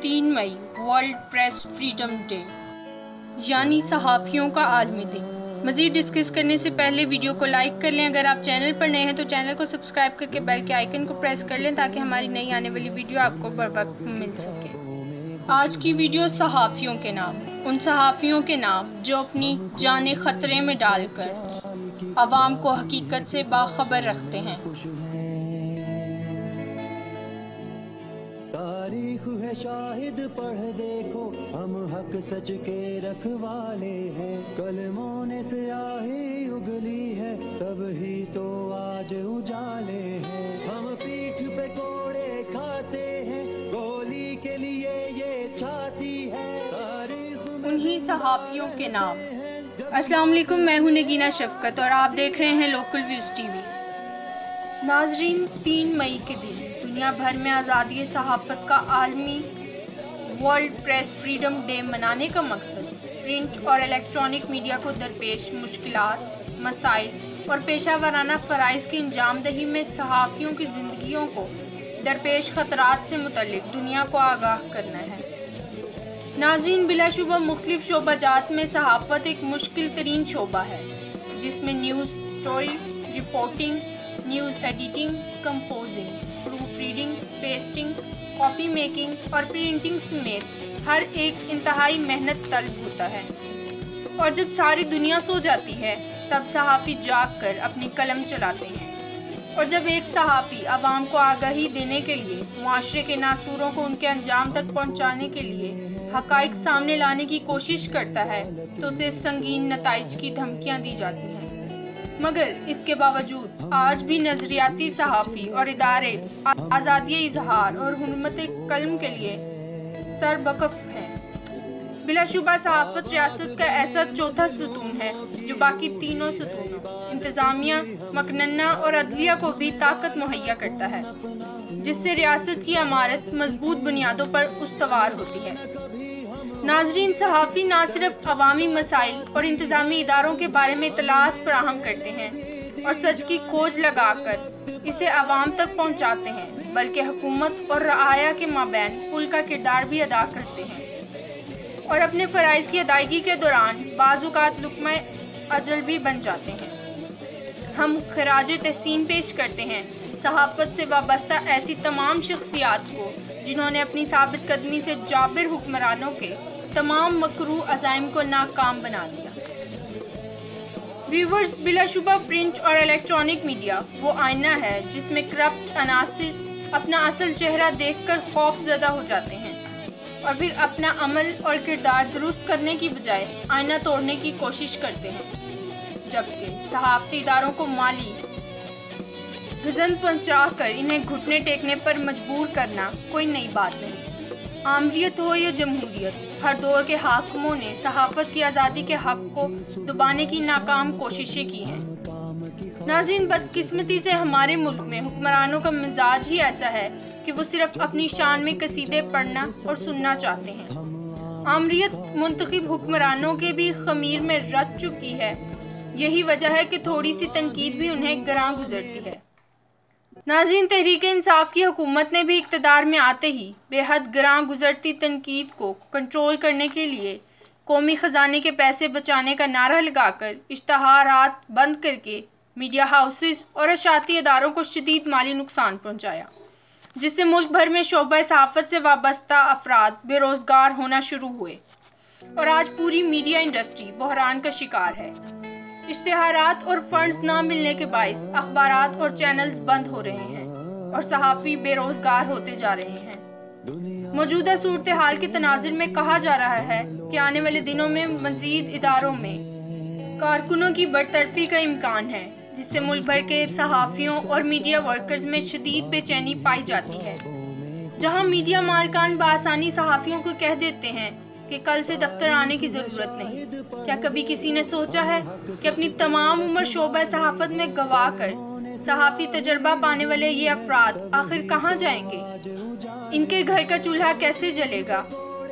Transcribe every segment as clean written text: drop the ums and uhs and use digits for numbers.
3 मई world press freedom day यानी सहाफ़ियों का आलमी दिन। मज़ीद डिस्कस करने से पहले वीडियो को लाइक कर लें। अगर आप चैनल पर नए हैं तो चैनल को सब्सक्राइब करके बेल के आइकन को प्रेस कर लें ताकि हमारी नई आने वाली वीडियो आपको बर वक्त मिल सके। आज की वीडियो सहाफ़ियों के नाम, उन सहाफ़ियों के नाम जो अपनी जानें ख़तरे में डालकर आवाम को हकीकत से बाखबर रखते हैं। तारीख है शाहिद, पढ़ देखो हम हक सच के रखवाले हैं। कलमों ने स्याही उगली है तब ही तो आज उजाले हैं। हम पीठ पे कोड़े खाते हैं, गोली के लिए ये छाती है। तारीख उन्हीं सहाफ़ियों के नाम। अस्सलाम वालेकुम, मैं हूं नगीना शफकत और आप देख रहे हैं लोकल व्यूज़ टीवी। नाजरीन, 3 मई के दिन दुनिया भर में आज़ादी सहाफ़त का आलमी वर्ल्ड प्रेस फ्रीडम डे मनाने का मकसद प्रिंट और इलेक्ट्रॉनिक मीडिया को दरपेश मुश्किलात, मसाइल और पेशा वराना फ़राइज़ की अंजामदही में सहाफ़ियों की ज़िंदगियों को दरपेश ख़तरात से मुतल्लिक़ दुनिया को आगाह करना है। नाज़रीन, बिलाशुबा मुख्तलिफ़ शोबाजात में सहाफ़त एक मुश्किल तरीन शोबा है जिसमें news story reporting, news editing, composing, proof reading, pasting, copy making और प्रिंटिंग समेत हर एक इंतहाई मेहनत तलब होता है। और जब सारी दुनिया सो जाती है तब सहाफ़ी जाग कर अपनी कलम चलाते हैं। और जब एक सहाफ़ी आवाम को आगाही देने के लिए, मुआशरे के नासूरों को उनके अंजाम तक पहुँचाने के लिए हक़ाइक़ सामने लाने की कोशिश करता है तो उसे संगीन नताइज की धमकियाँ दी जाती हैं। मगर इसके बावजूद आज भी नज़रियाती सहाफ़ी और इदारे आज़ादी इज़हार और हुर्मत कलम के लिए सरबकफ हैं। बिलाशुबा सहाफ़त रियासत का ऐसा चौथा सतून है जो बाकी तीनों सतूनों इंतज़ामिया, मकनन्ना और अदलिया को भी ताकत मुहैया करता है, जिससे रियासत की इमारत मजबूत बुनियादों पर उस्तवार होती है। नाजरीन, सहाफ़ी न सिर्फ अवामी मसाइल और इंतज़ामी इदारों के बारे में इतलात फराहम करते हैं और सच की खोज लगाकर इसे आवाम तक पहुँचाते हैं, बल्कि हुकूमत और रआया के माबैन पुल का किरदार भी अदा करते हैं और अपने फ़राइज़ की अदायगी के दौरान बाज़-औक़ात लुक़्मा अजल भी बन जाते हैं। हम खराज तहसीन पेश करते हैं सहाफ़त से वाबस्ता ऐसी तमाम शख्सियात को जिन्होंने अपनी साबित कदमी से जाबिर हुक्मरानों के तमाम मकरू अज़ाइम को नाकाम बना दिया। व्यूवर्स, बिलाशुबा प्रिंट और इलेक्ट्रॉनिक मीडिया वो आईना है जिसमें करप्ट अनासिर अपना असल चेहरा देखकर खौफज़दा हो जाते हैं और फिर अपना अमल और किरदार दुरुस्त करने की बजाय आईना तोड़ने की कोशिश करते हैं। जबकि सहाफ़ती इदारों को माली गज़न पहुँचाकर इन्हें घुटने टेकने पर मजबूर करना कोई नई बात नहीं। आमरीत हो या जमहूरियत, हर दौर के हाकिमों ने सहाफ़त की आज़ादी के हक़ को दबाने की नाकाम कोशिशें की हैं। नाज़रीन, बदकिस्मती से हमारे मुल्क में हुक्मरानों का मिजाज ही ऐसा है कि वो सिर्फ अपनी शान में कसीदे पढ़ना और सुनना चाहते हैं। आमरीत मुंतखब हुक्मरानों के भी ख़मीर में रच चुकी है। यही वजह है कि थोड़ी सी तनकीद भी उन्हें गरां गुजरती है। नाज़रीन, तहरीक-ए-इंसाफ की हुकूमत ने भी इक़्तिदार में आते ही बेहद गरां गुजरती तनकीद को कंट्रोल करने के लिए कौमी ख़जाने के पैसे बचाने का नारा लगाकर इश्तहारात बंद करके मीडिया हाउसेस और अशाती इदारों को शदीद माली नुकसान पहुँचाया, जिससे मुल्क भर में शोबा सहाफ़त से वाबस्ता अफराद बेरोज़गार होना शुरू हुए और आज पूरी मीडिया इंडस्ट्री बहरान का शिकार है। इश्तिहारात और फंड्स ना मिलने के बाइस अखबारात और चैनल्स बंद हो रहे हैं और सहाफ़ी बेरोज़गार होते जा रहे हैं। मौजूदा सूरत हाल के तनाज़ुर में कहा जा रहा है कि आने वाले दिनों में मज़ीद इदारों में कारकुनों की बरतरफी का इम्कान है, जिससे मुल्क भर के सहाफ़ियों और मीडिया वर्कर्स में शदीद बेचैनी पाई जाती है। जहाँ मीडिया मालकान बआसानी सहाफ़ियों को कह देते हैं कि कल से दफ्तर आने की ज़रूरत नहीं, क्या कभी किसी ने सोचा है कि अपनी तमाम उम्र शोबा सहाफ़त में गंवा कर सहाफ़ी तजर्बा पाने वाले ये अफराद आखिर कहाँ जाएंगे? इनके घर का चूल्हा कैसे जलेगा?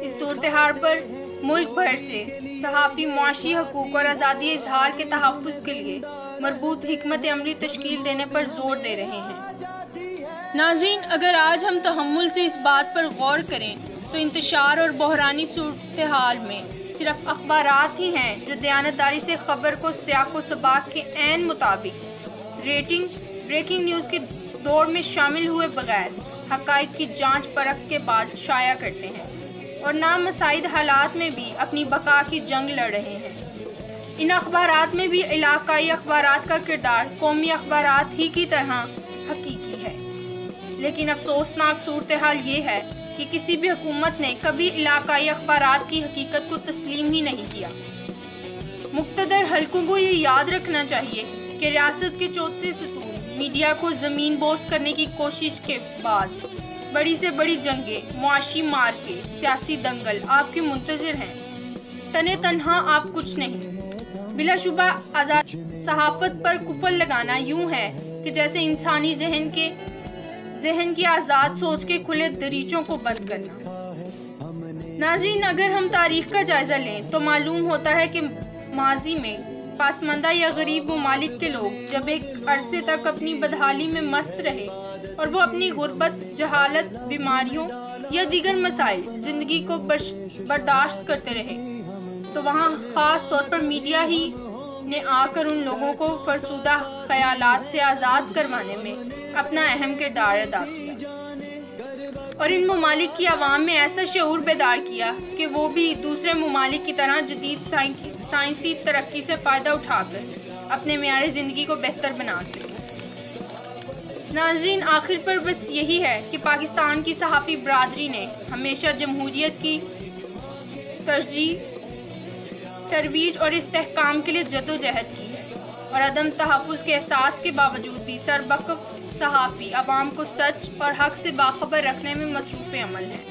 इस सूरत हाल पर मुल्क भर से सहाफ़ी मुआशी हकूक़ और आज़ादी इज़हार के तहफ़्फ़ुज़ के लिए मरबूत हिकमत अमली तश्कील देने पर जोर दे रहे हैं। नाज़रीन, अगर आज हम तहम्मुल से इस बात पर गौर करें تو انتشار اور بحرانی صورتحال میں صرف اخبارات ہی ہیں جو دیانتداری سے خبر کو سیاق و سباق کے عین مطابق بریکنگ نیوز کے دور میں شامل ہوئے بغیر حقائق کی جانچ پرکھ کے بعد شائع کرتے ہیں اور نامساعد حالات میں بھی اپنی بقا کی جنگ لڑ رہے ہیں۔ ان اخبارات میں بھی علاقائی اخبارات کا کردار قومی اخبارات ہی کی طرح حقیقی ہے، لیکن افسوسناک صورتحال یہ ہے کہ کسی بھی حکومت نے کبھی علاقائی اخبارات کی حقیقت کو تسلیم ہی نہیں کیا۔ مقتدر حلقوں کو یہ یاد رکھنا چاہیے کہ ریاست کے چوتھے ستون میڈیا کو زمین بوس کرنے کی کوشش کے بعد بڑی سے بڑی جنگیں، معاشی مارکے، سیاسی دنگل آپ کے منتظر ہیں۔ تنے تنہا آپ کچھ نہیں۔ بلا شبہ آزاد صحافت پر کفل لگانا یوں ہے کہ جیسے انسانی ذہن کی آزاد سوچ کے کھلے دریچوں کو بند کرنا۔ ناظرین، اگر ہم تاریخ کا جائزہ لیں تو معلوم ہوتا ہے کہ ماضی میں پسماندہ یا غریب ممالک کے لوگ جب ایک عرصے تک اپنی بدحالی میں مست رہے اور وہ اپنی غربت، جہالت، بیماریوں یا دیگر مسائل زندگی کو برداشت کرتے رہے تو وہاں خاص طور پر میڈیا ہی نے آ کر ان لوگوں کو فرسودہ خیالات سے آزاد کروانے میں اپنا اہم کردار ادا کیا اور ان ممالک کی عوام میں ایسا شعور بیدار کیا کہ وہ بھی دوسرے ممالک کی طرح جدید سائنسی ترقی سے فائدہ اٹھا کر اپنے معیار زندگی کو بہتر بنا سکے۔ ناظرین، آخر پر بس یہی ہے کہ پاکستان کی صحافی برادری نے ہمیشہ جمہوریت کی ترویج اور استحکام کے لیے جدوجہد کی ہے اور عدم تحفظ کے احساس کے باوجود بھی سربکف صحافی عوام کو سچ اور حق سے باخبر رکھنے میں مصروف عمل ہیں۔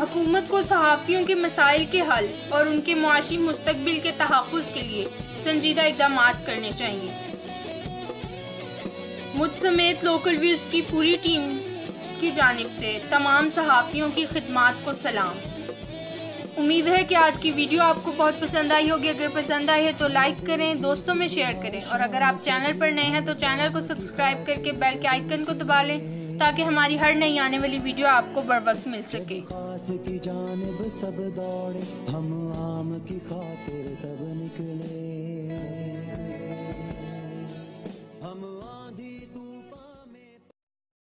حکومت کو صحافیوں کے مسائل کے حل اور ان کے معاشی مستقبل کے تحفظ کے لیے سنجیدہ اقدامات کرنے چاہیے۔ مجھ سمیت لوکل ویوز کی پوری ٹیم کی جانب سے تمام صحافیوں کی خدمات کو سلام۔ امید ہے کہ آج کی ویڈیو آپ کو بہت پسند آئی ہوگی۔ اگر پسند آئی ہے تو لائک کریں، دوستوں میں شیئر کریں اور اگر آپ چینل پر نئے ہیں تو چینل کو سبسکرائب کر کے بیل کے آئیکن کو دبا لیں تاکہ ہماری ہر نئی آنے والی ویڈیو آپ کو بروقت مل سکے۔ خاص کی جانب سب دوڑے، ہم عام کی خاطر تب نکلے۔